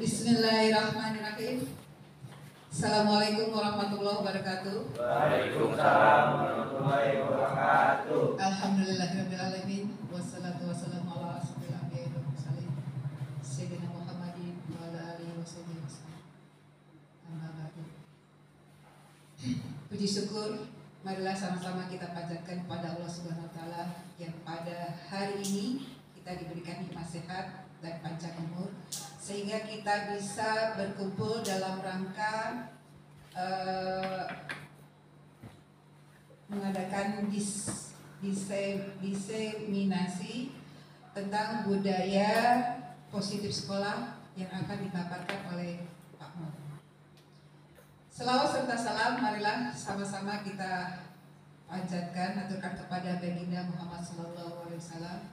Bismillahirrahmanirrahim. Assalamualaikum warahmatullahi wabarakatuh. Waalaikumsalam warahmatullahi wabarakatuh. Alhamdulillahirrahmanirrahim. Wassalatu wassalamu ala asyrofil anbiya'i wal mursalin Sayyidina Muhammadin wa ala alihi wasallam. Amma ba'du. Puji syukur marilah sama-sama kita panjatkan kepada Allah Subhanahu wa taala yang pada hari ini kita diberikan hikmah sehat dan panjang umur sehingga kita bisa berkumpul dalam rangka mengadakan diseminasi tentang budaya positif sekolah yang akan dipaparkan oleh Pak Nur. Selawat serta salam marilah sama-sama kita panjatkan aturkan kepada baginda Muhammad sallallahu alaihi wasallam.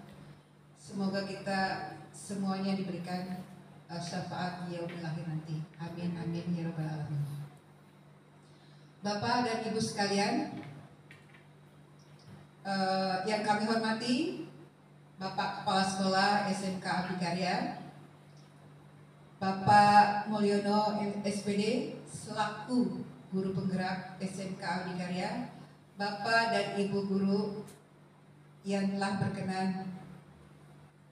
Semoga kita semuanya diberikan syafaat yaumil akhir nanti. Amin amin ya rabbal alamin. Bapak dan Ibu sekalian, yang kami hormati Bapak Kepala Sekolah SMK Abdi Karya, Bapak Mulyono SPD selaku guru penggerak SMK Abdi Karya, Bapak dan Ibu guru yang telah berkenan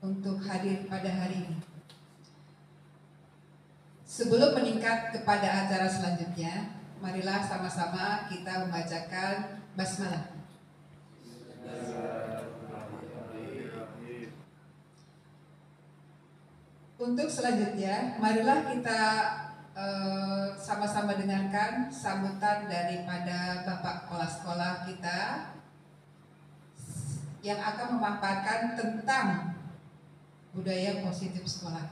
untuk hadir pada hari ini. Sebelum meningkat kepada acara selanjutnya, marilah sama-sama kita membacakan basmalah. Untuk selanjutnya, marilah kita sama-sama dengarkan sambutan daripada Bapak Kepala Sekolah kita yang akan memaparkan tentang budaya positif sekolah.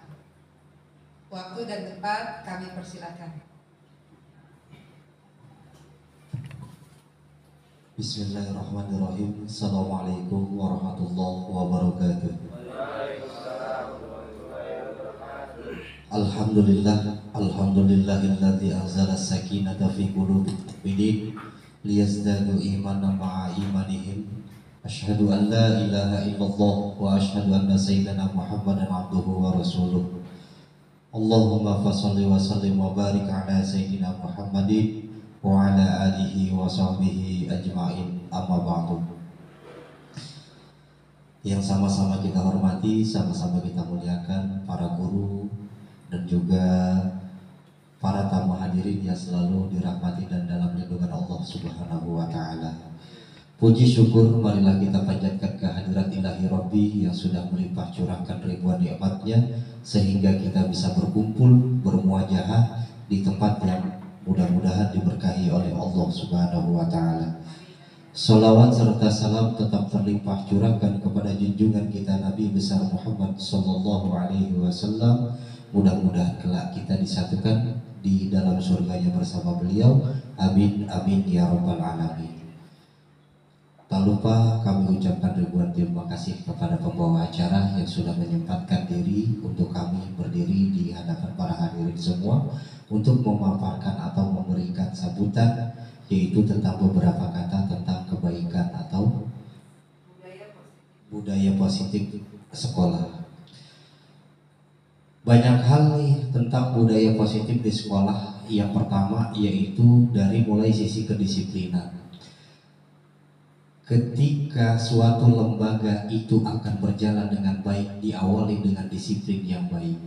Waktu dan tempat kami persilakan. Bismillahirrahmanirrahim. Assalamualaikum warahmatullahi wabarakatuh. Alhamdulillahilladzi anzala as-sakinata fi qulubil mu'minin liyazdadu imanan ma'a imanihim. Asyhadu an la ilaha illallah wa asyhadu anna sayyidana Muhammadan abduhu wa rasuluh. Allahumma fassalli wa sallim wa barik ala sayyidina Muhammadin wa ala alihi wa sahbihi ajma'in, amma ba'du. Yang sama-sama kita hormati, sama-sama kita muliakan para guru dan juga para tamu hadirin yang selalu dirahmati dan dalam lindungan Allah Subhanahu wa taala. Puji syukur marilah kita panjatkan kehadirat ilahi Rabbi yang sudah melimpah curahkan ribuan nikmatnya sehingga kita bisa berkumpul bermuajahah di tempat yang mudah-mudahan diberkahi oleh Allah Subhanahu wa taala. Salawat serta salam tetap terlimpah curahkan kepada junjungan kita Nabi besar Muhammad sallallahu alaihi wasallam. Mudah-mudahan kelak kita disatukan di dalam surganya bersama beliau. Amin amin ya rabbal alamin. Tak lupa kami ucapkan ribuan terima kasih kepada pembawa acara yang sudah menyempatkan diri untuk kami berdiri di hadapan para hadirin semua untuk memaparkan atau memberikan sambutan, yaitu tentang beberapa kata tentang kebaikan atau budaya positif sekolah. Banyak hal nih tentang budaya positif di sekolah. Yang pertama yaitu dari mulai sisi kedisiplinan. Ketika suatu lembaga itu akan berjalan dengan baik, diawali dengan disiplin yang baik.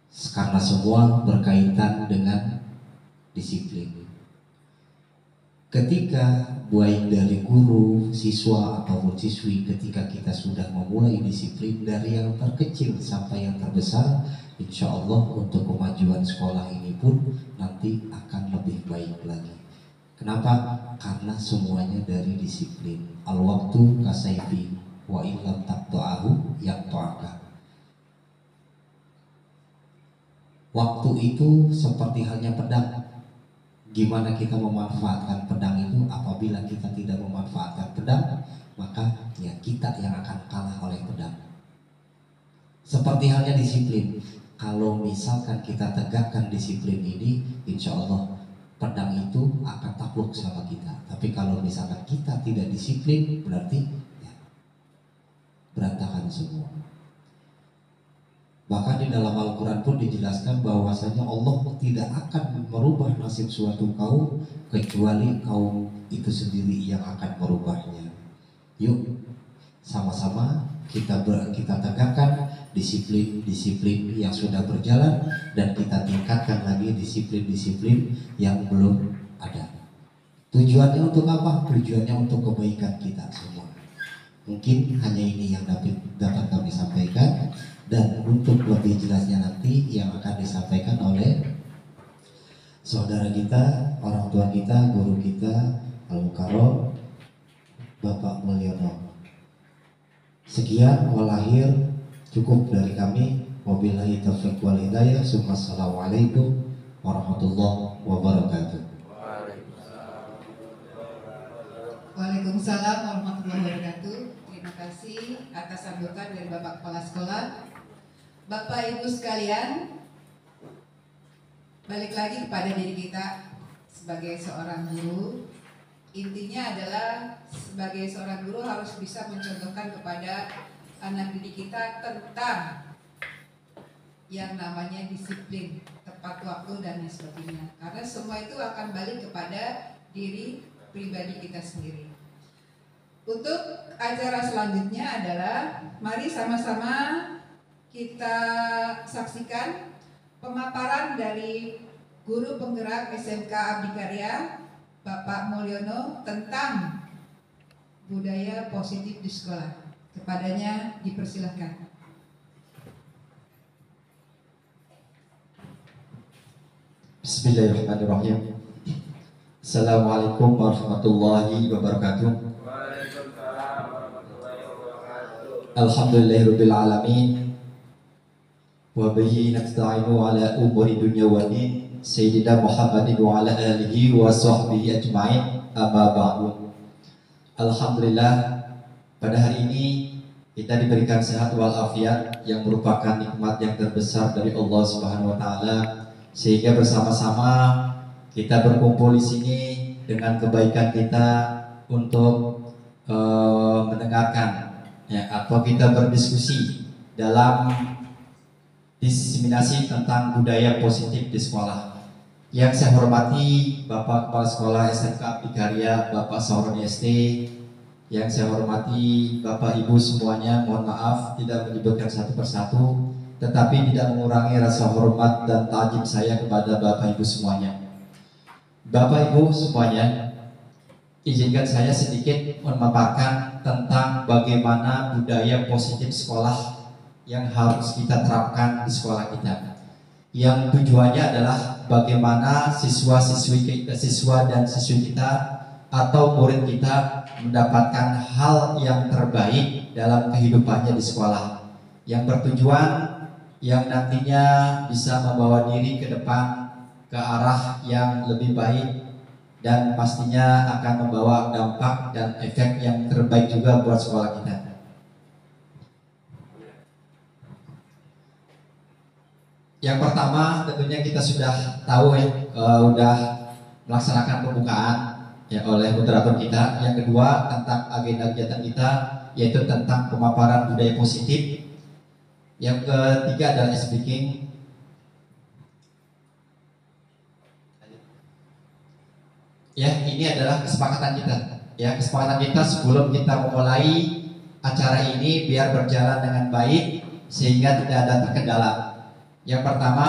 Karena semua berkaitan dengan disiplin. Ketika baik dari guru, siswa ataupun siswi, ketika kita sudah memulai disiplin dari yang terkecil sampai yang terbesar, insya Allah untuk kemajuan sekolah ini pun nanti akan lebih baik lagi. Kenapa? Karena semuanya dari disiplin. Al-waktu kasaifi wa illam taqta'ahu yaqta'aka. Waktu itu seperti halnya pedang. Gimana kita memanfaatkan pedang itu? Apabila kita tidak memanfaatkan pedang, maka ya kita yang akan kalah oleh pedang. Seperti halnya disiplin. Kalau misalkan kita tegakkan disiplin ini, insya Allah pedang itu akan takluk sama kita. Tapi kalau misalkan kita tidak disiplin, berarti ya, berantakan semua. Bahkan di dalam Al-Quran pun dijelaskan bahwasanya Allah tidak akan merubah nasib suatu kaum kecuali kaum itu sendiri yang akan merubahnya. Yuk sama-sama kita tegakkan disiplin-disiplin yang sudah berjalan dan kita tingkatkan lagi disiplin-disiplin yang belum ada. Tujuannya untuk apa? Tujuannya untuk kebaikan kita semua. Mungkin hanya ini yang dapat kami sampaikan, dan untuk lebih jelasnya nanti yang akan disampaikan oleh saudara kita, orang tua kita, guru kita, Al-Mukarram, Bapak Mulyono. Sekian walahir, cukup dari kami. Wabillahi taufiq wal hidayah. Assalamualaikum warahmatullahi wabarakatuh. Waalaikumsalam warahmatullahi wabarakatuh. Terima kasih atas sambutan dari Bapak Kepala Sekolah. Bapak Ibu sekalian, balik lagi kepada diri kita sebagai seorang guru. Intinya adalah sebagai seorang guru harus bisa mencontohkan kepada anak didik kita tentang yang namanya disiplin, tepat waktu dan lain sebagainya. Karena semua itu akan balik kepada diri pribadi kita sendiri. Untuk acara selanjutnya adalah mari sama-sama kita saksikan pemaparan dari guru penggerak SMK Abdi Karya Bapak Mulyono tentang budaya positif di sekolah. Kepadanya dipersilahkan. Bismillahirrahmanirrahim. Assalamualaikum warahmatullahi wabarakatuh. Alhamdulillahirabbil alamin. Wa bihi nasta'inu ala umuri dunya wad din. Sayyidina Muhammadin wa ala alihi wa sahbihi ajma'in. Amma ba'du. Alhamdulillah, pada hari ini kita diberikan sehat walafiat yang merupakan nikmat yang terbesar dari Allah Subhanahu wa taala, sehingga bersama-sama kita berkumpul di sini dengan kebaikan kita untuk mendengarkan atau kita berdiskusi dalam diseminasi tentang budaya positif di sekolah. Yang saya hormati Bapak Kepala Sekolah SMK Abdi Karya, Bapak Sauroni ST. Yang saya hormati Bapak Ibu semuanya, mohon maaf tidak menyebutkan satu persatu, tetapi tidak mengurangi rasa hormat dan ta'zim saya kepada Bapak Ibu semuanya. Bapak Ibu semuanya, izinkan saya sedikit memaparkan tentang bagaimana budaya positif sekolah yang harus kita terapkan di sekolah kita. Yang tujuannya adalah bagaimana siswa dan siswi kita atau murid kita mendapatkan hal yang terbaik dalam kehidupannya di sekolah, yang bertujuan yang nantinya bisa membawa diri ke depan ke arah yang lebih baik dan pastinya akan membawa dampak dan efek yang terbaik juga buat sekolah kita. Yang pertama tentunya kita sudah tahu sudah melaksanakan pembukaan oleh moderator kita. Yang kedua tentang agenda kegiatan kita, yaitu tentang pemaparan budaya positif. Yang ketiga adalah speaking. Ini adalah kesepakatan kita. Kesepakatan kita sebelum kita memulai acara ini biar berjalan dengan baik sehingga tidak ada terkendala. Yang pertama,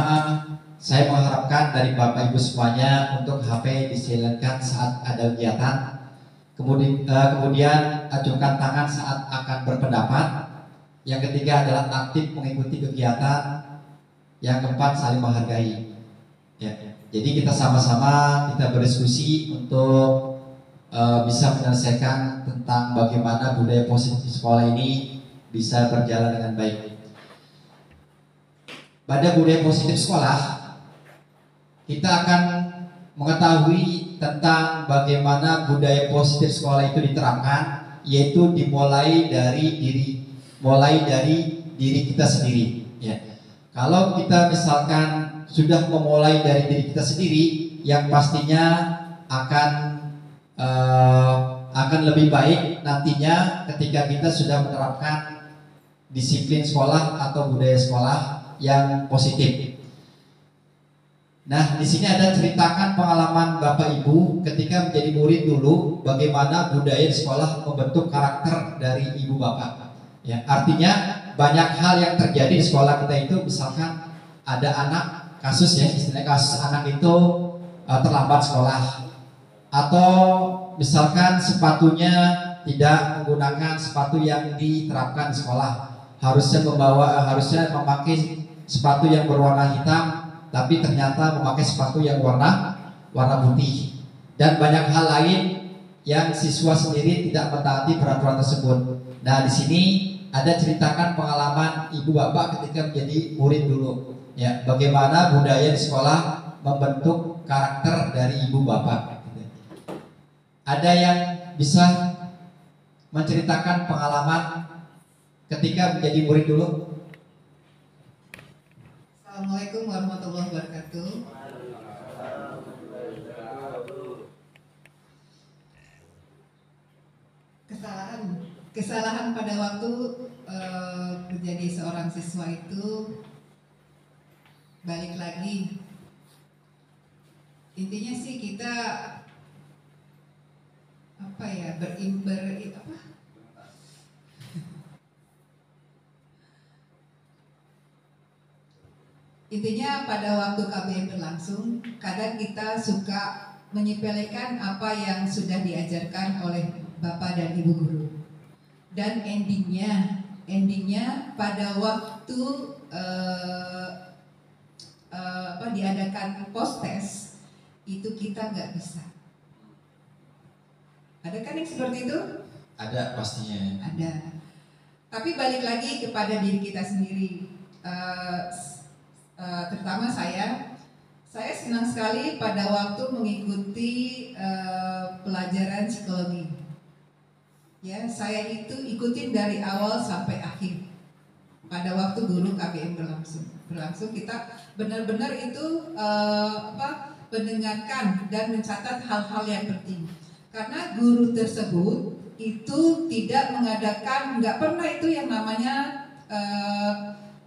saya mengharapkan dari Bapak Ibu semuanya untuk HP disilenkan saat ada kegiatan. Kemudian acungkan tangan saat akan berpendapat. Yang ketiga adalah aktif mengikuti kegiatan. Yang keempat, saling menghargai. Jadi kita sama-sama kita berdiskusi untuk bisa menyelesaikan tentang bagaimana budaya positif sekolah ini bisa berjalan dengan baik. Pada budaya positif sekolah, kita akan mengetahui tentang bagaimana budaya positif sekolah itu diterapkan, yaitu dimulai dari diri kita sendiri. Kalau kita misalkan sudah memulai dari diri kita sendiri, yang pastinya akan lebih baik nantinya ketika kita sudah menerapkan disiplin sekolah atau budaya sekolah yang positif. Nah, di sini ada ceritakan pengalaman Bapak Ibu ketika menjadi murid dulu, bagaimana budaya di sekolah membentuk karakter dari Ibu Bapak. Ya, artinya banyak hal yang terjadi di sekolah kita itu, misalkan ada anak kasus ya, istilahnya kasus anak itu terlambat sekolah, atau misalkan sepatunya tidak menggunakan sepatu yang diterapkan di sekolah, harusnya memakai sepatu yang berwarna hitam, tapi ternyata memakai sepatu yang warna putih, dan banyak hal lain yang siswa sendiri tidak mentaati peraturan tersebut. Nah, di sini ada ceritakan pengalaman ibu bapak ketika menjadi murid dulu, ya, bagaimana budaya di sekolah membentuk karakter dari ibu bapak. Ada yang bisa menceritakan pengalaman ketika menjadi murid dulu? Assalamualaikum warahmatullahi wabarakatuh. Kesalahan pada waktu menjadi seorang siswa itu balik lagi. Intinya sih kita Intinya pada waktu KBM berlangsung, kadang kita suka menyepelekan apa yang sudah diajarkan oleh Bapak dan Ibu guru. Dan endingnya pada waktu diadakan post-test itu kita nggak bisa. Ada kan yang seperti itu? Ada pastinya. Ada. Tapi balik lagi kepada diri kita sendiri. Terutama saya senang sekali pada waktu mengikuti pelajaran psikologi. Ya, saya itu ikutin dari awal sampai akhir. Pada waktu guru KBM berlangsung kita benar-benar itu mendengarkan dan mencatat hal-hal yang penting. Karena guru tersebut itu nggak pernah itu yang namanya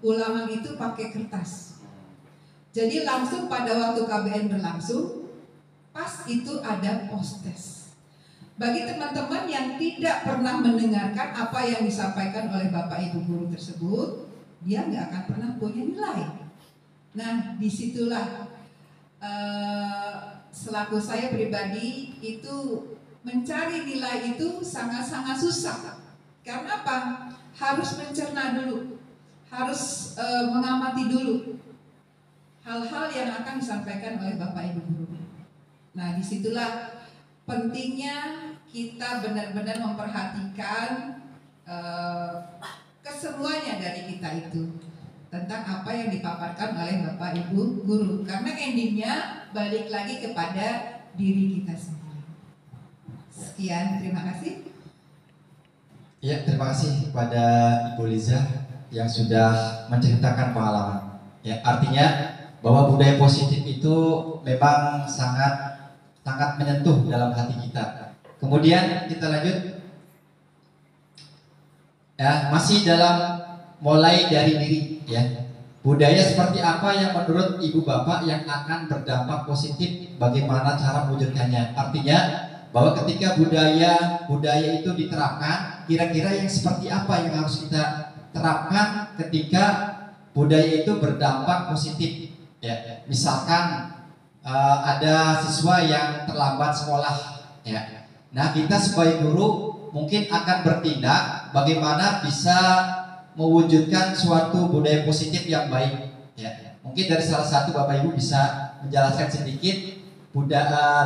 ulangan itu pakai kertas. Jadi langsung pada waktu KBM berlangsung, pas itu ada post-test. Bagi teman-teman yang tidak pernah mendengarkan apa yang disampaikan oleh Bapak Ibu guru tersebut, dia nggak akan pernah punya nilai. Nah, disitulah selaku saya pribadi itu mencari nilai itu sangat-sangat susah. Karena apa? Harus mencerna dulu, harus mengamati dulu hal-hal yang akan disampaikan oleh Bapak Ibu guru. Nah, disitulah pentingnya kita benar-benar memperhatikan kesemuanya dari kita itu tentang apa yang dipaparkan oleh Bapak Ibu guru. Karena endingnya balik lagi kepada diri kita sendiri. Sekian, terima kasih. Ya, terima kasih kepada Ibu Liza yang sudah menceritakan pengalaman. Ya, artinya bahwa budaya positif itu memang sangat menyentuh dalam hati kita. Kemudian kita lanjut. Ya, masih dalam mulai dari diri, ya. Budaya seperti apa yang menurut Ibu Bapak yang akan berdampak positif, bagaimana cara mewujudkannya? Artinya bahwa ketika budaya itu diterapkan, kira-kira yang seperti apa yang harus kita terapkan ketika budaya itu berdampak positif? Ya, misalkan ada siswa yang terlambat sekolah, ya. Nah, kita sebagai guru mungkin akan bertindak bagaimana bisa mewujudkan suatu budaya positif yang baik, ya. Mungkin dari salah satu Bapak Ibu bisa menjelaskan sedikit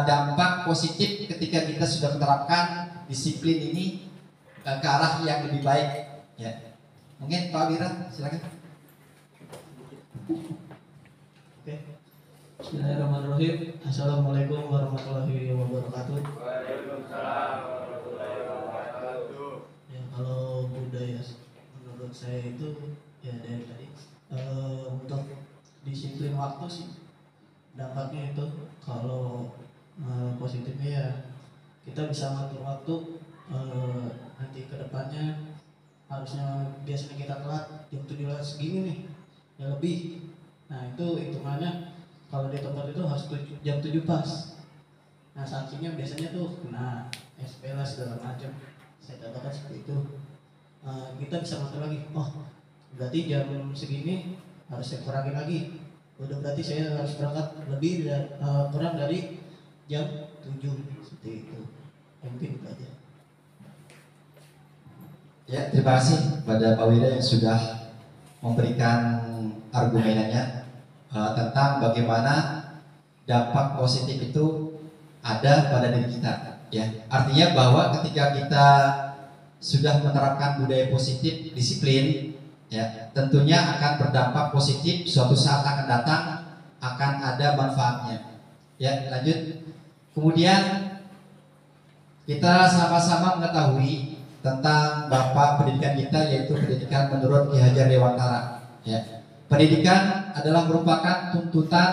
dampak positif ketika kita sudah menerapkan disiplin ini ke arah yang lebih baik, ya. Mungkin Pak Wira, silakan. Bismillahirrahmanirrahim. Assalamualaikum warahmatullahi wabarakatuh. Waalaikumsalam warahmatullahi wabarakatuh. Ya, kalau budaya menurut saya itu ya dari tadi untuk disiplin waktu sih dampaknya itu. Kalau positifnya ya kita bisa ngatur waktu, nanti ke depannya harusnya biasanya kita telat jam 7 segini nih, ya lebih. Nah itu hitungannya kalau di tempat itu harus jam 7 pas. Nah sanksinya biasanya tuh kena SP lah segala macam. Saya katakan seperti itu. Kita bisa ngatur lagi. Oh berarti jam segini harus saya kurangin lagi. Udah berarti saya harus berangkat lebih kurang dari jam 7 seperti itu. Mungkin itu aja. Ya, terima kasih pada Pak Wida yang sudah memberikan argumennya tentang bagaimana dampak positif itu ada pada diri kita. Ya, artinya bahwa ketika kita sudah menerapkan budaya positif, disiplin, ya, tentunya akan berdampak positif. Suatu saat akan datang, akan ada manfaatnya. Ya, lanjut. Kemudian kita sama-sama mengetahui tentang Bapak pendidikan kita, yaitu pendidikan menurut Ki Hajar Dewantara. Ya. Pendidikan adalah merupakan tuntutan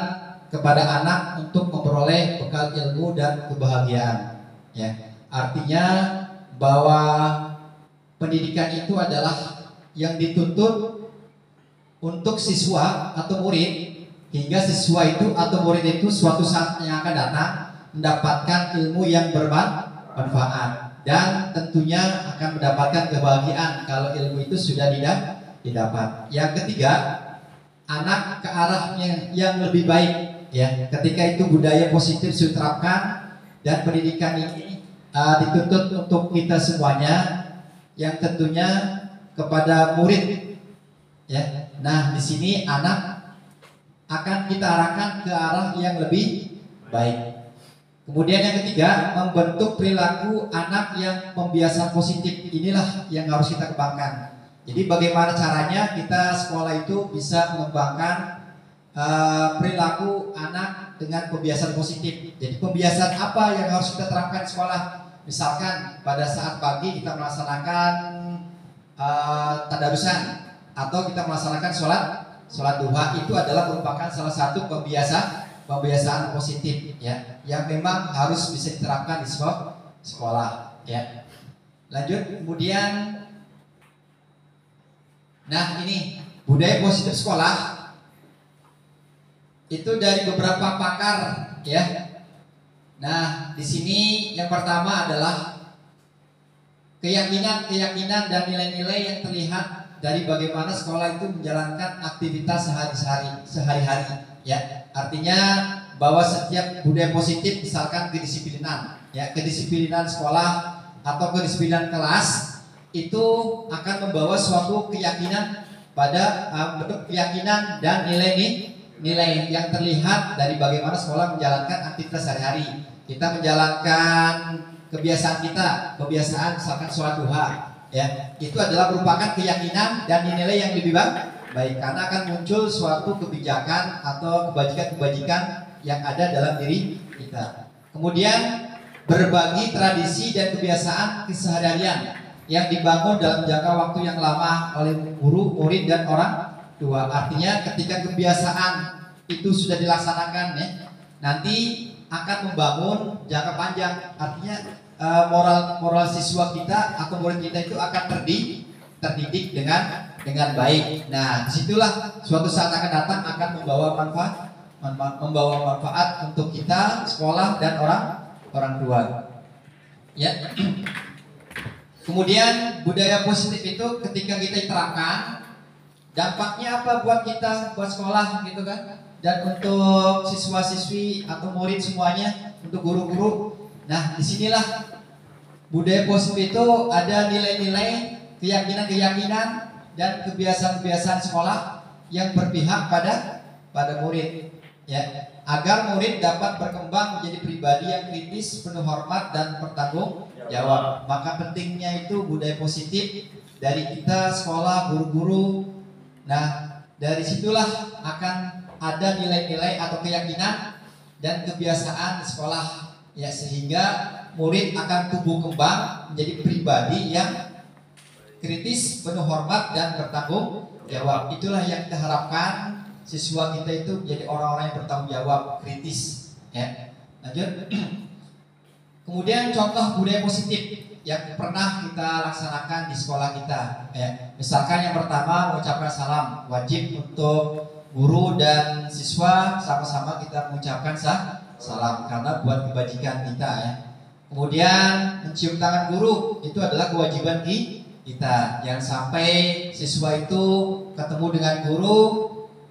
kepada anak untuk memperoleh bekal ilmu dan kebahagiaan. Ya. Artinya bahwa pendidikan itu adalah yang dituntut untuk siswa atau murid, hingga siswa itu atau murid itu suatu saat yang akan datang mendapatkan ilmu yang bermanfaat dan tentunya akan mendapatkan kebahagiaan kalau ilmu itu sudah didapat. Yang ketiga, anak ke arah yang lebih baik. Ya, ketika itu budaya positif diterapkan dan pendidikan ini dituntut untuk kita semuanya, yang tentunya kepada murid. Ya, nah di sini anak akan kita arahkan ke arah yang lebih baik. Kemudian yang ketiga, membentuk perilaku anak yang membiasakan positif. Inilah yang harus kita kembangkan. Jadi bagaimana caranya kita sekolah itu bisa mengembangkan perilaku anak dengan kebiasaan positif. Jadi kebiasaan apa yang harus kita terapkan di sekolah? Misalkan pada saat pagi kita melaksanakan tadarusan atau kita melaksanakan sholat duha, itu adalah merupakan salah satu kebiasaan positif, ya, yang memang harus bisa diterapkan di sekolah, ya. Lanjut, kemudian, nah ini budaya positif sekolah itu dari beberapa pakar, ya. Nah di sini yang pertama adalah keyakinan dan nilai-nilai yang terlihat dari bagaimana sekolah itu menjalankan aktivitas sehari-hari. Ya, artinya bahwa setiap budaya positif, misalkan kedisiplinan, ya, kedisiplinan sekolah atau kedisiplinan kelas itu akan membawa suatu keyakinan pada bentuk keyakinan dan nilai yang terlihat dari bagaimana sekolah menjalankan aktivitas sehari-hari. Kita menjalankan kebiasaan misalkan sholat duha, ya, itu adalah merupakan keyakinan dan nilai yang lebih baik, karena akan muncul suatu kebijakan atau kebajikan yang ada dalam diri kita. Kemudian berbagi tradisi dan kebiasaan keseharian yang dibangun dalam jangka waktu yang lama oleh guru, murid, dan orang tua. Artinya ketika kebiasaan itu sudah dilaksanakan, ya, nanti akan membangun jangka panjang. Artinya moral siswa kita atau murid kita itu akan terdidik dengan baik. Nah, disitulah suatu saat akan datang akan membawa manfaat untuk kita, sekolah, dan orang tua. Ya. Kemudian budaya positif itu ketika kita terapkan, dampaknya apa buat kita, buat sekolah, gitu kan? Dan untuk siswa-siswi atau murid semuanya, untuk guru-guru. Nah, disinilah budaya positif itu ada nilai-nilai, keyakinan dan kebiasaan sekolah yang berpihak pada murid, ya, agar murid dapat berkembang menjadi pribadi yang kritis, penuh hormat, dan bertanggung jawab. Maka pentingnya itu budaya positif dari kita, sekolah, guru-guru. Nah, dari situlah akan ada nilai-nilai atau keyakinan dan kebiasaan di sekolah, ya, sehingga murid akan tumbuh kembang menjadi pribadi yang kritis, penuh hormat, dan bertanggung jawab. Itulah yang kita harapkan, siswa kita itu menjadi orang-orang yang bertanggung jawab, kritis, ya. Lanjut. Kemudian contoh budaya positif yang pernah kita laksanakan di sekolah kita. Ya. Misalkan yang pertama mengucapkan salam, wajib untuk guru dan siswa sama-sama kita mengucapkan salam karena buat kebajikan kita ya. Kemudian mencium tangan guru itu adalah kewajiban kita. Jangan sampai siswa itu ketemu dengan guru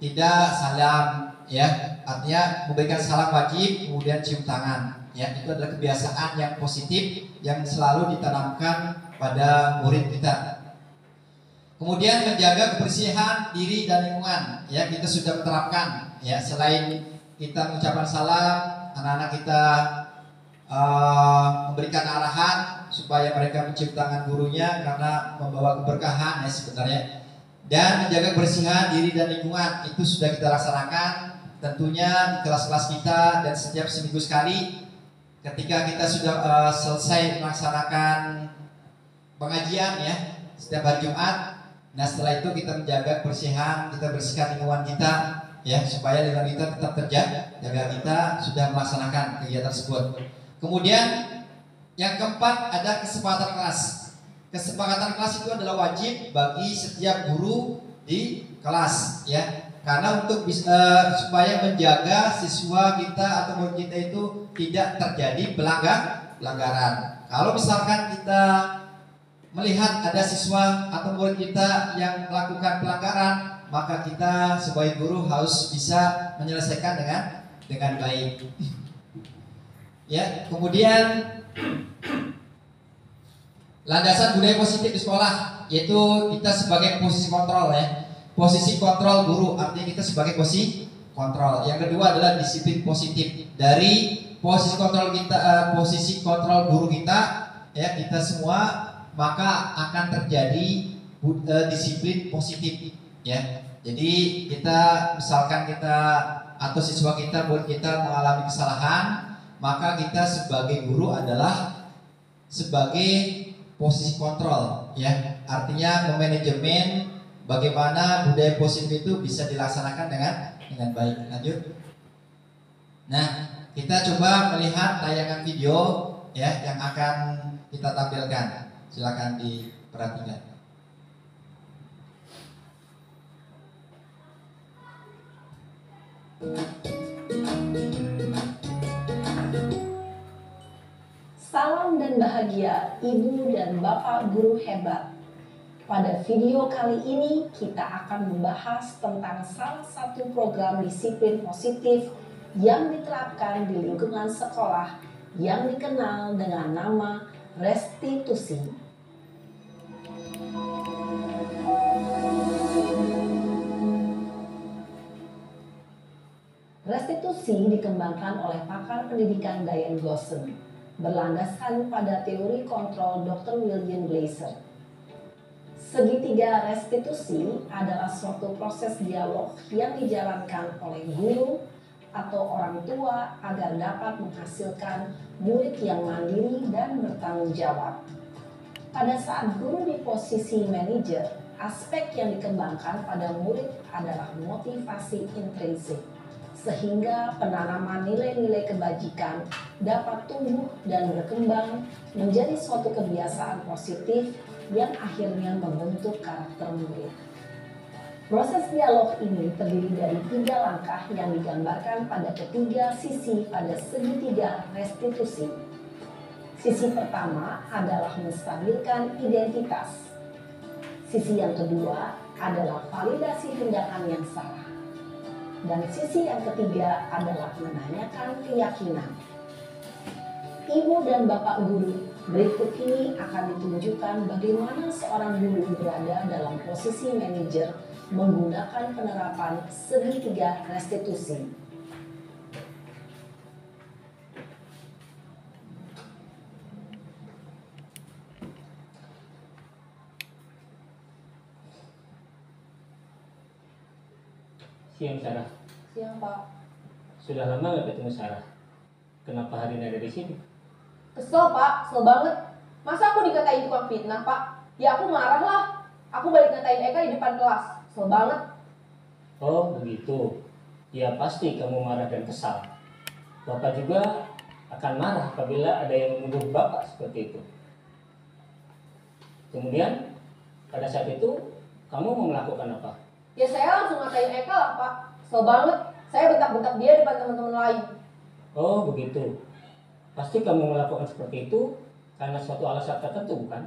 tidak salam ya. Artinya memberikan salam wajib kemudian cium tangan. Ya, itu adalah kebiasaan yang positif yang selalu ditanamkan pada murid kita. Kemudian menjaga kebersihan diri dan lingkungan. Ya, kita sudah menerapkan. Ya, selain kita mengucapkan salam, anak-anak kita memberikan arahan supaya mereka mencium tangan gurunya karena membawa keberkahan ya sebenarnya. Dan menjaga kebersihan diri dan lingkungan itu sudah kita laksanakan tentunya di kelas-kelas kita dan setiap seminggu sekali. Ketika kita sudah selesai melaksanakan pengajian ya setiap hari Jumat, nah setelah itu kita menjaga kebersihan, kita bersihkan lingkungan kita ya supaya lingkungan kita tetap terjaga. Kita sudah melaksanakan kegiatan tersebut. Kemudian yang keempat ada kesepakatan kelas. Kesepakatan kelas itu adalah wajib bagi setiap guru di kelas ya. Karena untuk supaya menjaga siswa kita atau murid kita itu tidak terjadi pelanggaran. Kalau misalkan kita melihat ada siswa atau murid kita yang melakukan pelanggaran, maka kita sebagai guru harus bisa menyelesaikan dengan baik. Ya, kemudian landasan budaya positif di sekolah yaitu kita sebagai posisi kontrol ya. Posisi kontrol guru, artinya kita sebagai posisi kontrol. Yang kedua adalah disiplin positif. Dari posisi kontrol kita, posisi kontrol guru kita, ya kita semua, maka akan terjadi disiplin positif. Ya, jadi kita misalkan kita atau siswa kita, murid kita mengalami kesalahan, maka kita sebagai guru adalah sebagai posisi kontrol. Ya, artinya memanajemen bagaimana budaya positif itu bisa dilaksanakan dengan baik. Lanjut. Nah, kita coba melihat tayangan video ya yang akan kita tampilkan. Silakan diperhatikan. Salam dan bahagia Ibu dan Bapak guru hebat. Pada video kali ini kita akan membahas tentang salah satu program disiplin positif yang diterapkan di lingkungan sekolah yang dikenal dengan nama restitusi. Restitusi dikembangkan oleh pakar pendidikan Diane Gosson, berlandaskan pada teori kontrol Dr. William Glasser. Segitiga restitusi adalah suatu proses dialog yang dijalankan oleh guru atau orang tua agar dapat menghasilkan murid yang mandiri dan bertanggung jawab. Pada saat guru di posisi manajer, aspek yang dikembangkan pada murid adalah motivasi intrinsik, sehingga penanaman nilai-nilai kebajikan dapat tumbuh dan berkembang menjadi suatu kebiasaan positif yang akhirnya membentuk karakter murid. Proses dialog ini terdiri dari 3 langkah yang digambarkan pada ketiga sisi pada segitiga restitusi. Sisi pertama adalah menstabilkan identitas. Sisi yang kedua adalah validasi tindakan yang salah. Dan sisi yang ketiga adalah menanyakan keyakinan. Ibu dan Bapak guru, berikut ini akan ditunjukkan bagaimana seorang guru berada dalam posisi manajer menggunakan penerapan segitiga restitusi. Siang Sarah. Siang Pak. Sudah lama nggak ketemu Sarah? Kenapa hari ini ada di sini? Kesel Pak, kesel banget. Masa aku dikatain tukang fitnah Pak? Ya aku marah lah. Aku balik ngatain Eka di depan kelas. Kesel banget. Oh begitu. Ya pasti kamu marah dan kesal. Bapak juga akan marah apabila ada yang menuduh Bapak seperti itu. Kemudian pada saat itu kamu mau melakukan apa? Ya saya langsung ngatain Eka lah Pak. Kesel banget. Saya bentak-bentak dia depan teman-teman lain. Oh begitu. Pasti kamu melakukan seperti itu karena suatu alasan tertentu, bukan?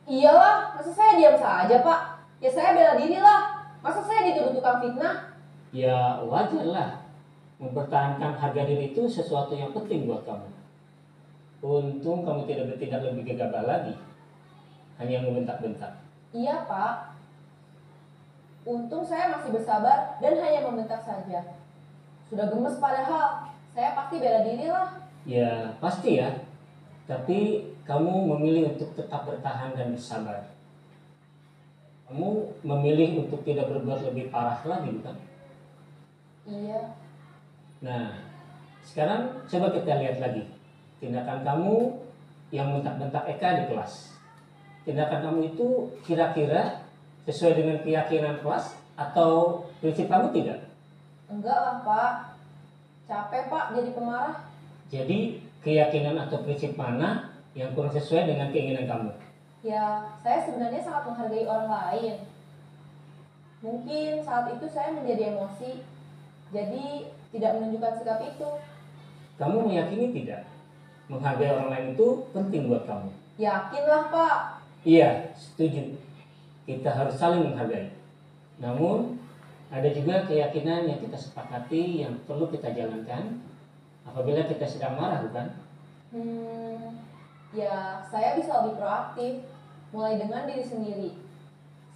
Iyalah, masa saya diam saja Pak? Ya saya bela diri lah. Masa saya dituduh tukang fitnah? Ya wajar lah. Mempertahankan harga diri itu sesuatu yang penting buat kamu. Untung kamu tidak bertindak lebih gegabah lagi. Hanya membentak-bentak. Iya Pak. Untung saya masih bersabar dan hanya membentak saja. Sudah gemes padahal. Saya pasti bela diri lah. Ya pasti ya. Tapi kamu memilih untuk tetap bertahan dan bersabar. Kamu memilih untuk tidak berbuat lebih parah lagi, bukan? Iya. Nah, sekarang coba kita lihat lagi tindakan kamu yang bentak-bentak Eka di kelas. Tindakan kamu itu kira-kira sesuai dengan keyakinan kelas atau prinsip kamu tidak? Enggak lah Pak. Capek Pak jadi pemarah. Jadi keyakinan atau prinsip mana yang kurang sesuai dengan keinginan kamu? Ya, saya sebenarnya sangat menghargai orang lain. Mungkin saat itu saya menjadi emosi, jadi tidak menunjukkan sikap itu. Kamu meyakini tidak? Menghargai orang lain itu penting buat kamu. Yakinlah Pak. Iya, setuju. Kita harus saling menghargai. Namun, ada juga keyakinan yang kita sepakati yang perlu kita jalankan apabila kita sedang marah, bukan? Ya saya bisa lebih proaktif, mulai dengan diri sendiri.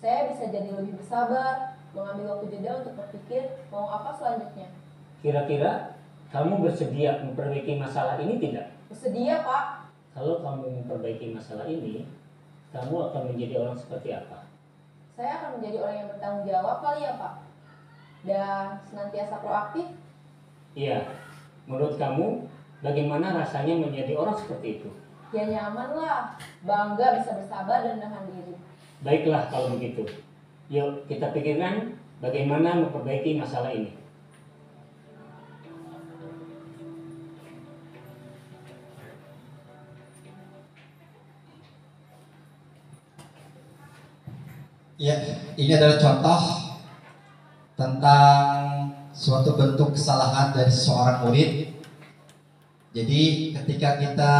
Saya bisa jadi lebih bersabar, mengambil waktu jeda untuk berpikir mau apa selanjutnya. Kira-kira kamu bersedia memperbaiki masalah ini tidak? Bersedia Pak. Kalau kamu memperbaiki masalah ini, kamu akan menjadi orang seperti apa? Saya akan menjadi orang yang bertanggung jawab kali ya Pak. Dan senantiasa proaktif. Iya, menurut kamu bagaimana rasanya menjadi orang seperti itu? Ya nyaman lah, bangga bisa bersabar dan menahan diri. Baiklah kalau begitu. Yuk kita pikirkan bagaimana memperbaiki masalah ini. Ya, ini adalah contoh tentang suatu bentuk kesalahan dari seorang murid. Jadi ketika kita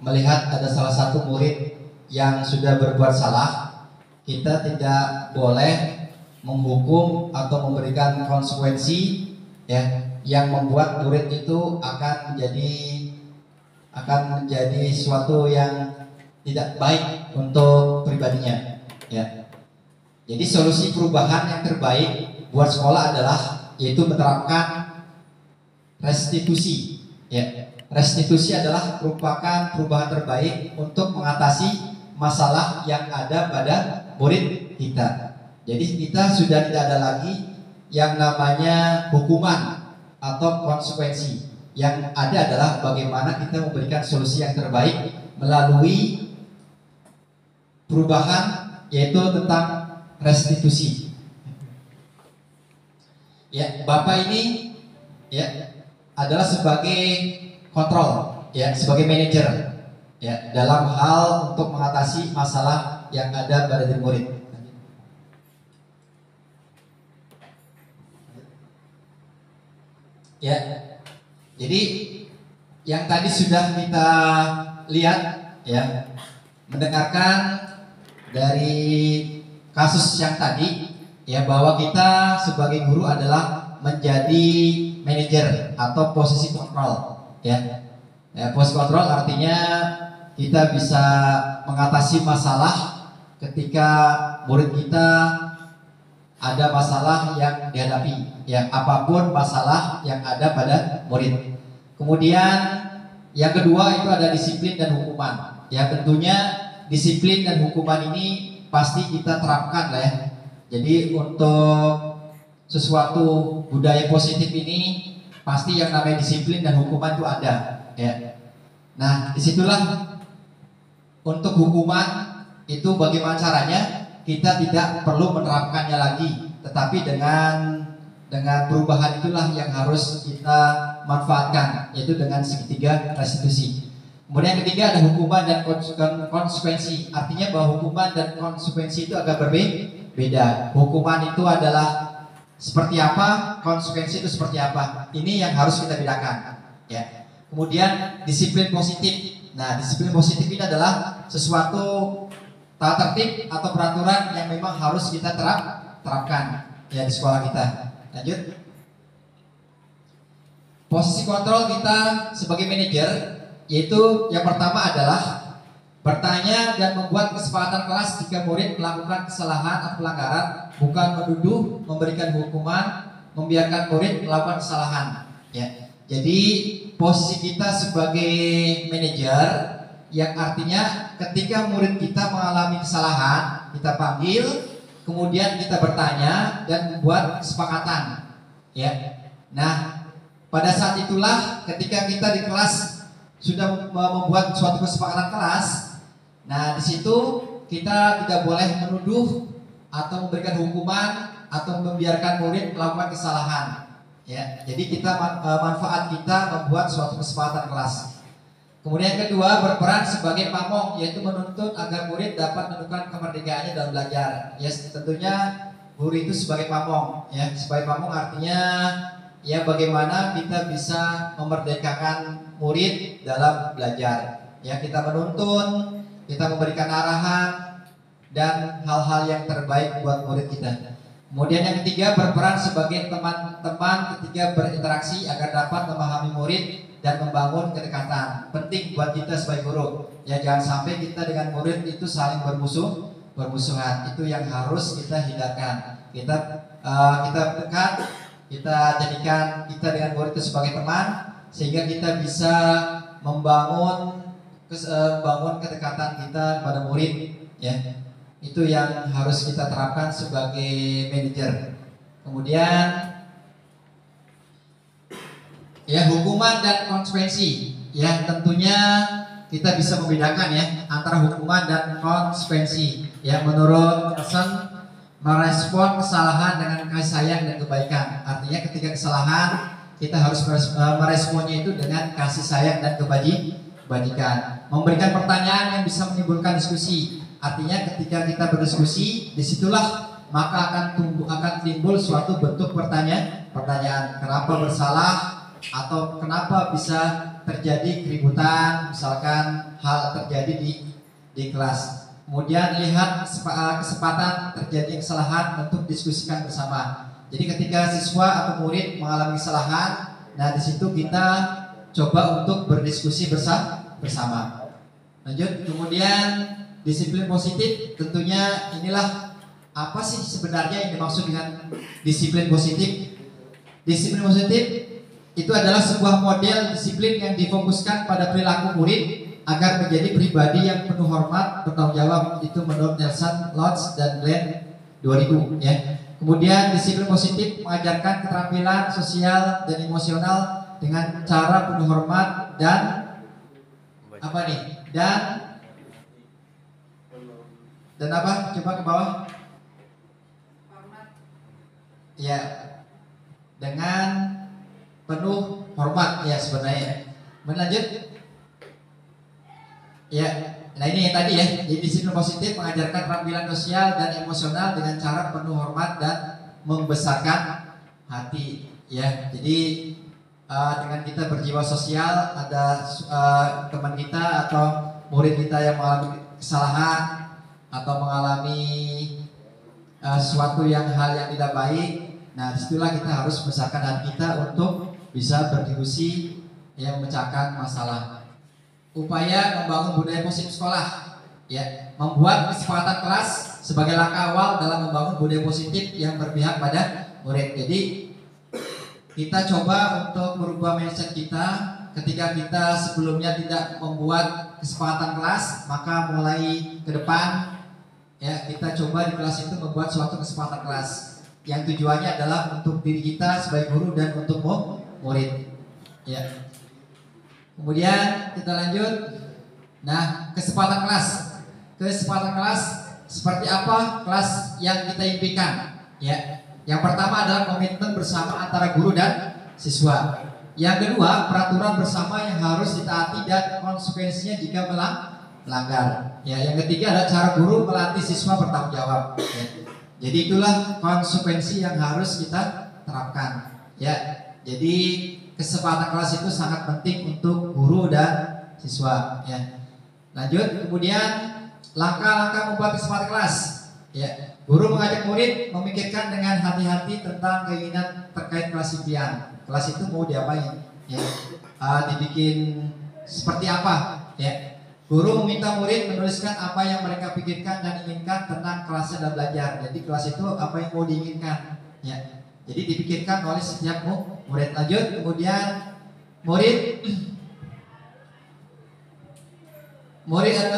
melihat ada salah satu murid yang sudah berbuat salah, kita tidak boleh menghukum atau memberikan konsekuensi ya yang membuat murid itu akan menjadi suatu yang tidak baik untuk pribadinya ya. Jadi solusi perubahan yang terbaik buat sekolah adalah yaitu menerapkan restitusi ya. Restitusi adalah merupakan perubahan terbaik untuk mengatasi masalah yang ada pada murid kita. Jadi kita sudah tidak ada lagi yang namanya hukuman atau konsekuensi. Yang ada adalah bagaimana kita memberikan solusi yang terbaik melalui perubahan yaitu tentang restitusi. Ya, Bapak ini ya adalah sebagai kontrol ya, sebagai manajer ya dalam hal untuk mengatasi masalah yang ada pada diri murid. Ya. Jadi yang tadi sudah kita lihat ya, mendengarkan dari kasus yang tadi ya bahwa kita sebagai guru adalah menjadi manajer atau posisi kontrol ya. Ya, posisi kontrol artinya kita bisa mengatasi masalah ketika murid kita ada masalah yang dihadapi ya, apapun masalah yang ada pada murid. Kemudian yang kedua itu ada disiplin dan hukuman. Ya tentunya disiplin dan hukuman ini pasti kita terapkan lah ya. Jadi untuk sesuatu budaya positif ini pasti yang namanya disiplin dan hukuman itu ada ya. Nah disitulah untuk hukuman itu bagaimana caranya, kita tidak perlu menerapkannya lagi, tetapi dengan perubahan itulah yang harus kita manfaatkan, yaitu dengan segitiga restitusi. Kemudian yang ketiga ada hukuman dan konsekuensi. Artinya bahwa hukuman dan konsekuensi itu agak berbeda. Hukuman itu adalah seperti apa, konsekuensi itu seperti apa. Ini yang harus kita bedakan. Ya. Kemudian disiplin positif. Nah, disiplin positif ini adalah sesuatu tata tertib atau peraturan yang memang harus kita terapkan ya di sekolah kita. Lanjut. Posisi kontrol kita sebagai manajer, yaitu yang pertama adalah bertanya dan membuat kesepakatan kelas jika murid melakukan kesalahan atau pelanggaran, bukan menuduh, memberikan hukuman, membiarkan murid melakukan kesalahan. Ya. Jadi posisi kita sebagai manajer, yang artinya ketika murid kita mengalami kesalahan, kita panggil, kemudian kita bertanya dan membuat kesepakatan. Ya. Nah, pada saat itulah ketika kita di kelas sudah membuat suatu kesepakatan kelas, nah di situ kita tidak boleh menuduh atau memberikan hukuman atau membiarkan murid melakukan kesalahan. Ya, jadi kita manfaat kita membuat suatu kesepakatan kelas. Kemudian yang kedua, berperan sebagai pamong, yaitu menuntut agar murid dapat menemukan kemerdekaannya dalam belajar. Ya, tentunya guru itu sebagai pamong. Ya, sebagai pamong artinya ya bagaimana kita bisa memerdekakan murid dalam belajar. Ya, kita menuntun, kita memberikan arahan dan hal-hal yang terbaik buat murid kita. Kemudian yang ketiga, berperan sebagai teman-teman ketika berinteraksi agar dapat memahami murid dan membangun kedekatan. Penting buat kita sebagai guru. Ya, jangan sampai kita dengan murid itu saling bermusuhan. Itu yang harus kita hindarkan. Kita dekat, kita jadikan kita dengan murid itu sebagai teman, sehingga kita bisa membangun kedekatan kita pada murid. Ya. Itu yang harus kita terapkan sebagai manajer. Kemudian ya, hukuman dan konsekuensi. Ya, tentunya kita bisa membedakan ya antara hukuman dan konsekuensi. Ya, menurut Nelson, merespon kesalahan dengan kasih sayang dan kebaikan. Artinya ketika kesalahan kita harus meresponnya itu dengan kasih sayang dan kebajikan. Memberikan pertanyaan yang bisa menimbulkan diskusi. Artinya ketika kita berdiskusi, disitulah maka akan timbul suatu bentuk pertanyaan, kenapa bersalah atau kenapa bisa terjadi keributan, misalkan hal terjadi di kelas. Kemudian lihat kesempatan terjadi kesalahan untuk diskusikan bersama. Jadi ketika siswa atau murid mengalami kesalahan, nah di situ kita coba untuk berdiskusi bersama. Lanjut, kemudian disiplin positif, tentunya inilah apa sih sebenarnya yang dimaksud dengan disiplin positif. Disiplin positif itu adalah sebuah model disiplin yang difokuskan pada perilaku murid agar menjadi pribadi yang penuh hormat, bertanggung jawab. Itu menurut Nelson, Lodge, dan Glenn 2000 ya. Kemudian disiplin positif mengajarkan keterampilan sosial dan emosional dengan cara penuh hormat dan apa nih? Dan apa? Coba ke bawah. Ya, dengan penuh hormat ya sebenarnya. Lanjut. Ya, nah ini yang tadi ya. Jadi disiplin positif mengajarkan keterampilan sosial dan emosional dengan cara penuh hormat dan membesarkan hati. Ya, jadi dengan kita berjiwa sosial, ada teman kita atau murid kita yang mengalami kesalahan atau mengalami sesuatu hal yang tidak baik, nah disitulah kita harus membesarkan hati kita untuk bisa berdiskusi yang memecahkan masalah. Upaya membangun budaya positif sekolah, ya, membuat kesepakatan kelas sebagai langkah awal dalam membangun budaya positif yang berpihak pada murid. Jadi kita coba untuk merubah mindset kita. Ketika kita sebelumnya tidak membuat kesepakatan kelas, maka mulai ke depan ya kita coba di kelas itu membuat suatu kesepakatan kelas yang tujuannya adalah untuk diri kita sebagai guru dan untuk murid. Ya. Kemudian kita lanjut. Nah, kesepakatan kelas. Kesepakatan kelas seperti apa kelas yang kita impikan? Ya. Yang pertama adalah komitmen bersama antara guru dan siswa. Yang kedua, peraturan bersama yang harus ditaati dan konsekuensinya jika melanggar. Ya, yang ketiga adalah cara guru melatih siswa bertanggung jawab. Ya. Jadi itulah konsekuensi yang harus kita terapkan. Ya, jadi kesempatan kelas itu sangat penting untuk guru dan siswa. Ya. Lanjut, kemudian langkah-langkah membuat kesempatan kelas. Ya, guru mengajak murid memikirkan dengan hati-hati tentang keinginan terkait kelas impian. Kelas itu mau diapain? Ya, dibikin seperti apa? Ya, guru meminta murid menuliskan apa yang mereka pikirkan dan inginkan tentang kelasnya dan belajar. Jadi kelas itu apa yang mau diinginkan? Ya, jadi dipikirkan oleh setiap murid. Lanjut, kemudian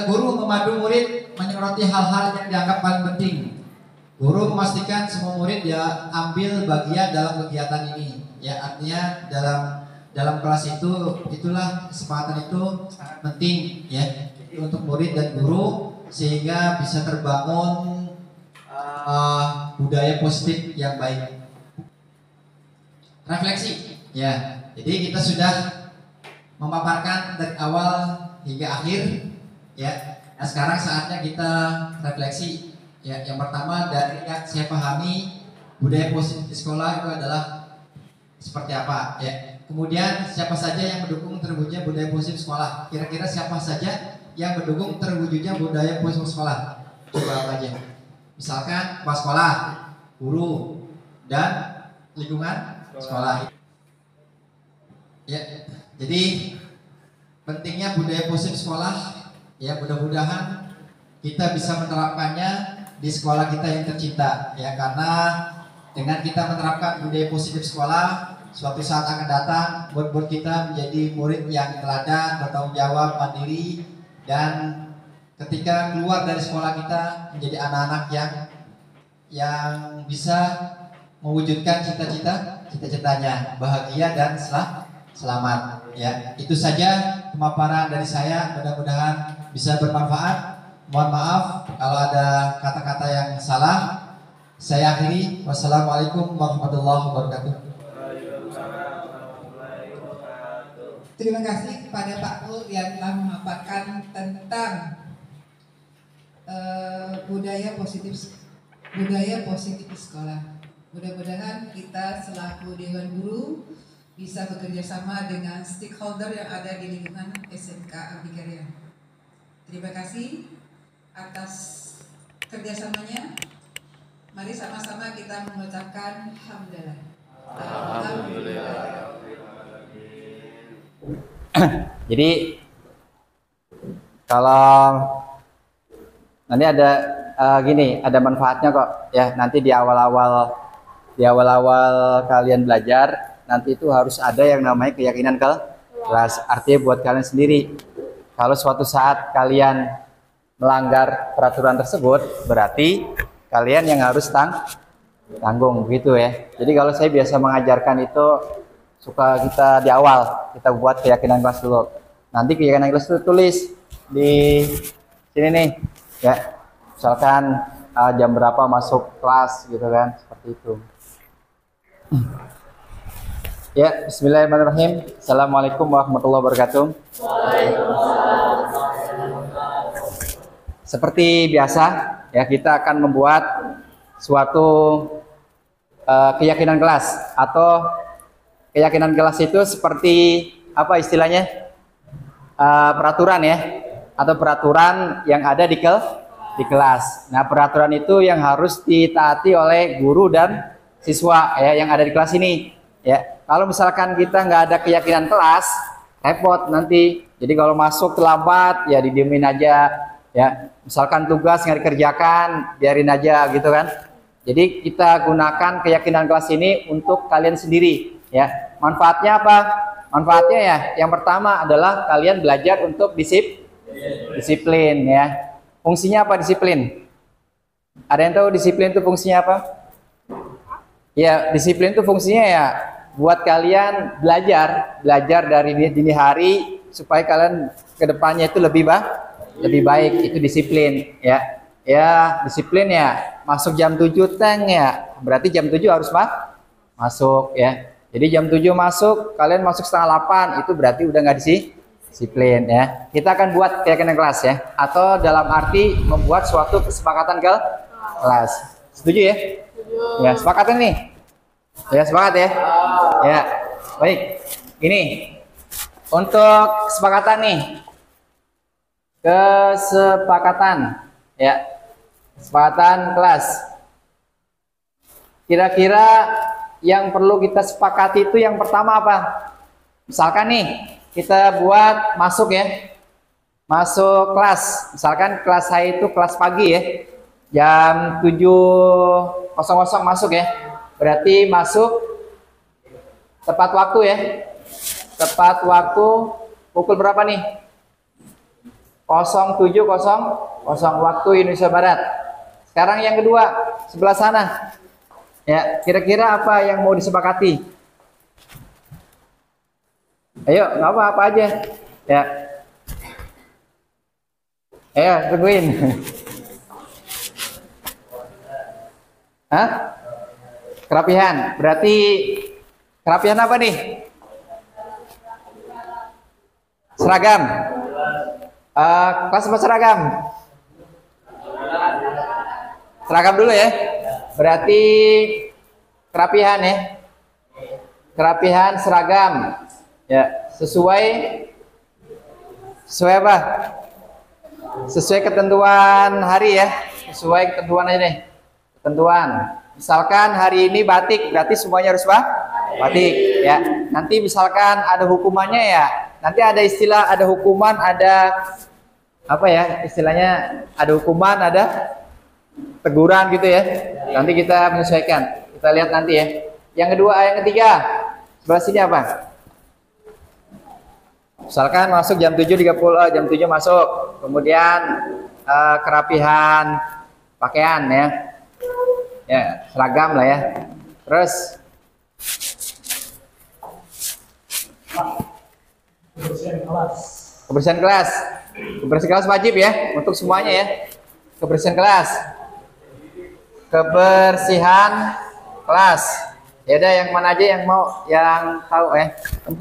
guru memandu murid menyoroti hal-hal yang dianggap paling penting. Guru memastikan semua murid ya ambil bagian dalam kegiatan ini. Ya, artinya dalam kelas itulah kesempatan itu sangat penting ya. Jadi untuk murid dan guru sehingga bisa terbangun budaya positif yang baik. Refleksi ya. Jadi kita sudah memaparkan dari awal hingga akhir ya. Nah, sekarang saatnya kita refleksi. Ya, yang pertama dari yang saya pahami budaya positif di sekolah itu adalah seperti apa ya. Kemudian siapa saja yang mendukung terwujudnya budaya positif sekolah? Kira-kira siapa saja yang mendukung terwujudnya budaya positif sekolah? Coba apa aja? Misalkan kepala sekolah, guru, dan lingkungan sekolah. Ya, jadi pentingnya budaya positif sekolah. Ya, mudah-mudahan kita bisa menerapkannya di sekolah kita yang tercinta. Ya, karena dengan kita menerapkan budaya positif sekolah, suatu saat akan datang murid-murid kita menjadi murid yang teladan, bertanggung jawab, mandiri, dan ketika keluar dari sekolah kita menjadi anak-anak yang bisa mewujudkan cita-citanya, bahagia dan selamat. Ya, itu saja pemaparan dari saya. Mudah-mudahan bisa bermanfaat. Mohon maaf kalau ada kata-kata yang salah. Saya akhiri. Wassalamualaikum warahmatullahi wabarakatuh. Terima kasih kepada Pak Kul yang telah memaparkan tentang budaya positif di sekolah. Mudah-mudahan kita selaku Dewan Guru bisa bekerja sama dengan stakeholder yang ada di lingkungan SMK Abdikarya. Terima kasih atas kerjasamanya. Mari sama-sama kita mengucapkan hamdalah. Alhamdulillah. Jadi kalau nanti ada ada manfaatnya kok ya. Nanti di awal-awal kalian belajar, nanti itu harus ada yang namanya keyakinan kelas. Artinya buat kalian sendiri. Kalau suatu saat kalian melanggar peraturan tersebut, berarti kalian yang harus tanggung gitu ya. Jadi kalau saya biasa mengajarkan itu suka kita di awal kita buat keyakinan kelas dulu. Nanti keyakinan kelas itu tulis di sini nih ya. Misalkan jam berapa masuk kelas gitu kan, seperti itu. Ya, bismillahirrahmanirrahim. Assalamualaikum warahmatullahi wabarakatuh. Seperti biasa ya, kita akan membuat suatu keyakinan kelas, atau keyakinan kelas itu seperti apa istilahnya, peraturan ya, atau peraturan yang ada di kelas. Nah, peraturan itu yang harus ditaati oleh guru dan siswa ya yang ada di kelas ini ya. Kalau misalkan kita nggak ada keyakinan kelas, repot nanti. Jadi kalau masuk terlambat ya didiemin aja ya. Misalkan tugas nggak dikerjakan, biarin aja gitu kan. Jadi kita gunakan keyakinan kelas ini untuk kalian sendiri ya. Manfaatnya apa? Manfaatnya ya, yang pertama adalah kalian belajar untuk disiplin ya. Fungsinya apa disiplin? Ada yang tahu disiplin itu fungsinya apa? Ya, disiplin itu fungsinya ya buat kalian belajar dari dini hari supaya kalian kedepannya itu lebih baik. Itu disiplin ya. Ya, disiplin ya. Masuk jam 7 teng ya. Berarti jam 7 harus masuk ya. Jadi jam 7 masuk, kalian masuk setengah 8, itu berarti udah nggak disiplin ya. Kita akan buat keyakinan kelas ya, atau dalam arti membuat suatu kesepakatan kelas. Setuju ya? Ya, sepakat nih. Ya, sepakat ya. Ya, baik. Ini untuk kesepakatan nih. Kesepakatan ya. Kesepakatan kelas. Kira-kira yang perlu kita sepakati itu yang pertama apa? Misalkan nih, kita buat masuk ya. Masuk kelas. Misalkan kelas saya itu kelas pagi ya. Jam 7.00 masuk ya. Berarti masuk tepat waktu ya. Tepat waktu pukul berapa nih? 07.00 waktu Indonesia Barat. Sekarang yang kedua, sebelah sana. Ya, kira-kira apa yang mau disepakati? Ayo, nggak apa-apa aja. Ya. Ayo, tungguin. Hah? Kerapihan. Berarti kerapihan apa nih? Seragam. Kelas apa seragam? Seragam dulu ya. Berarti kerapihan ya. Kerapihan seragam. Ya, sesuai apa? Sesuai ketentuan hari ya. Sesuai ketentuan aja nih. Ketentuan. Misalkan hari ini batik, berarti semuanya harus batik ya. Nanti misalkan ada hukumannya ya. Nanti ada istilah, ada hukuman, ada apa ya istilahnya, ada hukuman, ada teguran gitu ya. Nanti kita menyesuaikan. Kita lihat nanti ya. Yang kedua, yang ketiga, sebelah sini apa? Misalkan masuk jam 7.30, jam 7 masuk. Kemudian kerapihan pakaian ya. Ya, seragam lah ya. Terus kebersihan kelas. Kebersihan kelas wajib ya untuk semuanya ya. Kebersihan kelas. Kebersihan kelas. Ya udah, yang mana aja yang mau, yang tahu ya. 4.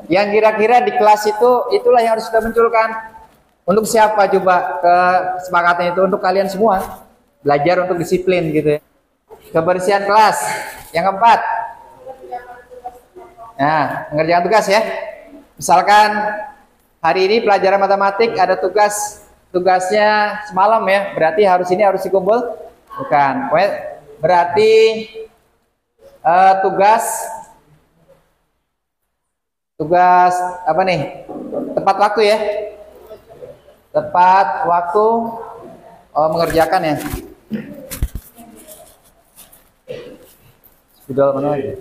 Yang kira-kira di kelas itulah yang harus kita munculkan. Untuk siapa coba kesepakatan itu? Untuk kalian semua. Belajar untuk disiplin gitu ya. Kebersihan kelas. Yang keempat. Nah, mengerjakan tugas ya. Misalkan hari ini pelajaran matematik ada tugasnya semalam ya. Berarti harus dikumpul. Bukan. Berarti tugas apa nih? Tepat waktu ya. Tepat waktu mengerjakan ya. Spidol mana lagi?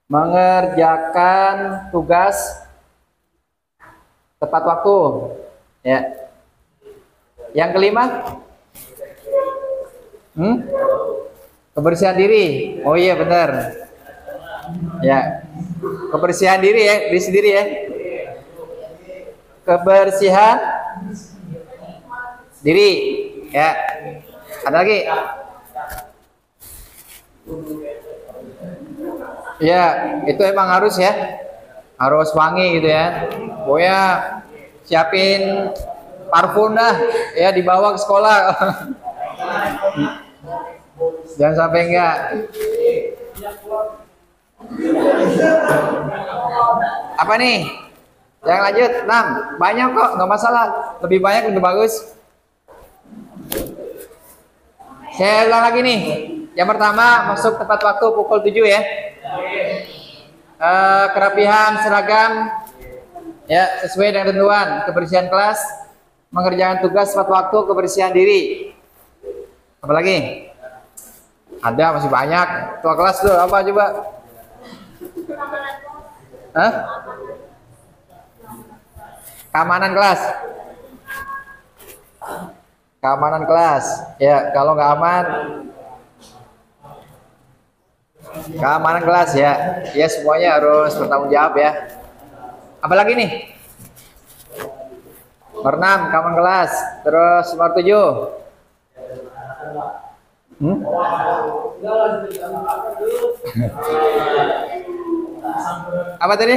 Mengerjakan tugas tepat waktu ya. Yang kelima, kebersihan diri. Oh iya benar ya, kebersihan diri ya, diri sendiri ya. Kebersihan diri ya. Ada lagi? Ya, itu emang harus ya. Harus wangi gitu ya. Pokoknya siapin parfum dah ya, dibawa ke sekolah. Jangan sampai enggak. Apa nih? Yang lanjut 6. Banyak kok, nggak masalah. Lebih banyak lebih bagus. Saya ulang lagi nih. Yang pertama, masuk tepat waktu pukul 7 ya. Kerapihan seragam ya, sesuai dengan ketentuan. Kebersihan kelas, mengerjakan tugas tepat waktu, kebersihan diri. Apa lagi? Ada masih banyak. Ketua kelas tuh apa coba? Hah? Keamanan kelas. Keamanan kelas. Ya, kalau nggak aman, keamanan kelas ya. Ya, semuanya harus bertanggung jawab ya. Apalagi nih? Nomor 6, keamanan kelas. Terus nomor 7. Hmm? Apa tadi?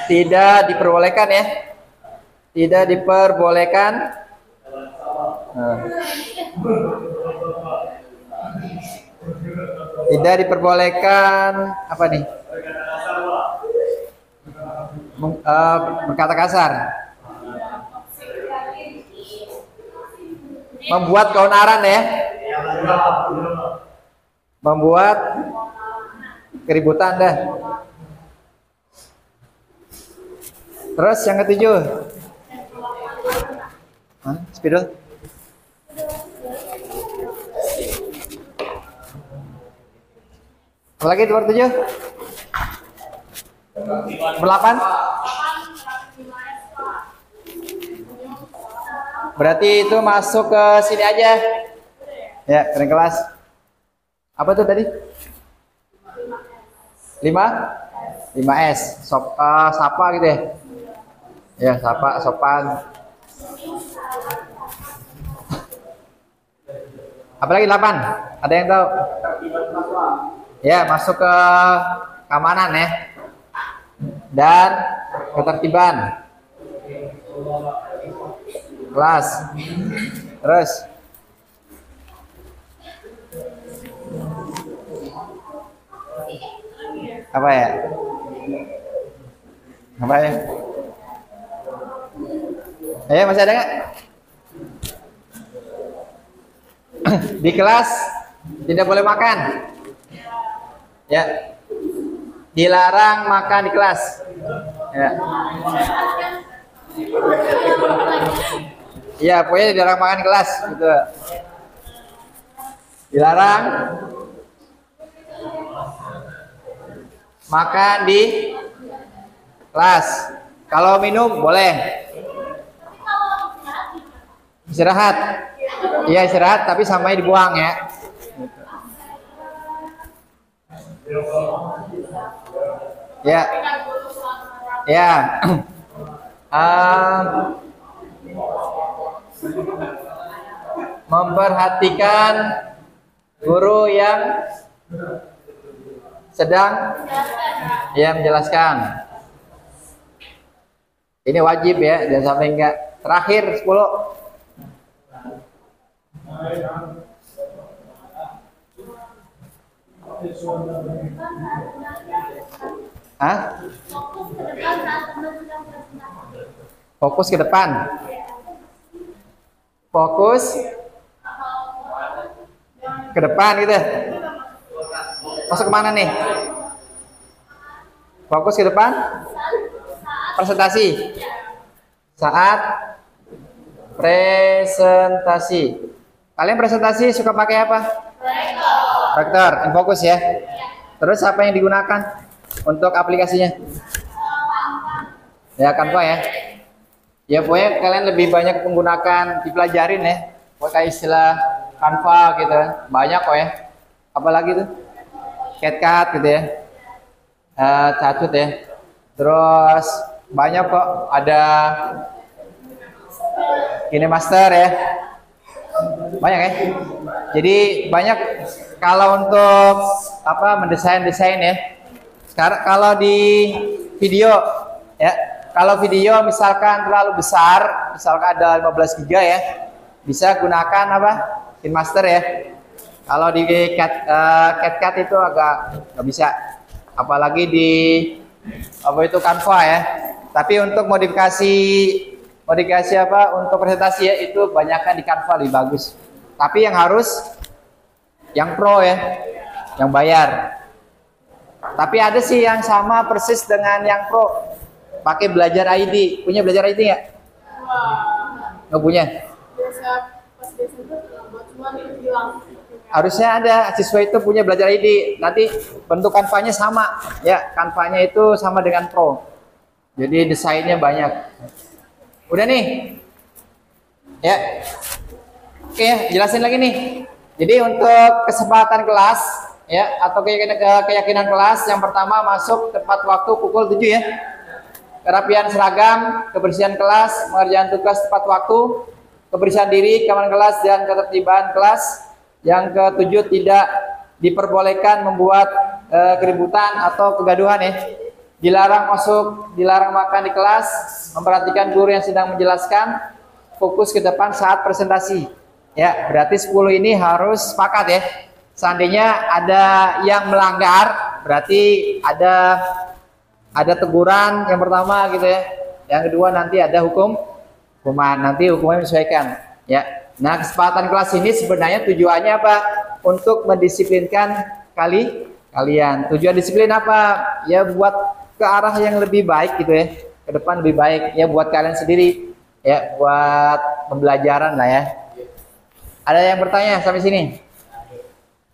Tidak diperbolehkan ya. Tidak diperbolehkan. Tidak diperbolehkan apa nih? Berkata kasar. Membuat keonaran ya. Membuat keributan dah. Terus yang ketujuh. Spidol. Apa lagi nomor 7? Berdelapan? Berarti itu masuk ke sini aja. Ya, keren kelas. Apa tuh tadi? 5S. Sapa gitu ya. Ya, sapa, sopan. Apalagi 8? Ada yang tahu? Ya, masuk ke keamanan ya. Dan ketertiban. Kelas. Terus. Apa ya? Apa ya? Masih ada nggak? Di kelas tidak boleh makan. Ya. Dilarang makan di kelas. Ya. Iya, pokoknya dilarang makan di kelas gitu. Dilarang makan di kelas. Kalau minum boleh. Istirahat. Iya, istirahat tapi sampai dibuang ya. Ya. Ya. Memperhatikan guru yang sedang menjelaskan. Ini wajib ya, jangan sampai enggak. Terakhir 10. Fokus ke depan. Fokus ke depan gitu. Masuk kemana nih? Fokus ke depan. Presentasi. Saat presentasi. Kalian presentasi suka pakai apa? Proyektor. Fokus ya. Terus apa yang digunakan untuk aplikasinya? Ya, Canva ya. Ya, pokoknya kalian lebih banyak menggunakan, dipelajarin ya. Pakai istilah Canva gitu. Banyak kok ya. Apalagi tuh? CapCut gitu ya. Catut ya. Terus banyak kok, ada KineMaster ya. Banyak ya. Jadi banyak kalau untuk mendesain ya. Sekarang kalau di video ya, kalau video misalkan terlalu besar, misalkan ada 15 GB ya, bisa gunakan KineMaster ya. Kalau di CapCut itu agak nggak bisa, apalagi di Canva ya. Tapi untuk modifikasi untuk presentasi ya, itu banyakkan di Canva lebih bagus. Tapi yang harus yang pro ya, yang bayar. Tapi ada sih yang sama persis dengan yang pro, pakai Belajar ID. Punya Belajar ID nggak? Nggak punya. Harusnya ada, siswa itu punya Belajar ID. Nanti bentuk kanvanya sama ya, kanvanya itu sama dengan pro. Jadi desainnya banyak. Udah nih ya. Oke ya, jelasin lagi nih. Jadi untuk kesempatan kelas ya, atau keyakinan kelas, yang pertama masuk tepat waktu pukul 7 ya. kerapian seragam, kebersihan kelas, mengerjakan tugas tepat waktu, kebersihan diri, keamanan kelas, dan ketertiban kelas. Yang ketujuh, tidak diperbolehkan membuat keributan atau kegaduhan ya. Dilarang masuk, dilarang makan di kelas, memperhatikan guru yang sedang menjelaskan, fokus ke depan saat presentasi. Ya, berarti 10 ini harus sepakat ya. Seandainya ada yang melanggar, berarti ada teguran yang pertama gitu ya. Yang kedua nanti ada hukuman, nanti hukumannya menyesuaikan ya. Nah, kesepakatan kelas ini sebenarnya tujuannya apa? Untuk mendisiplinkan kalian. Tujuan disiplin apa? Ya buat ke arah yang lebih baik gitu ya. Ke depan lebih baik ya buat kalian sendiri. Ya, buat pembelajaran lah ya. Ada yang bertanya sampai sini?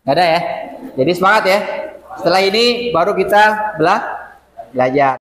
Nggak ada ya? Jadi semangat ya. Setelah ini baru kita belajar.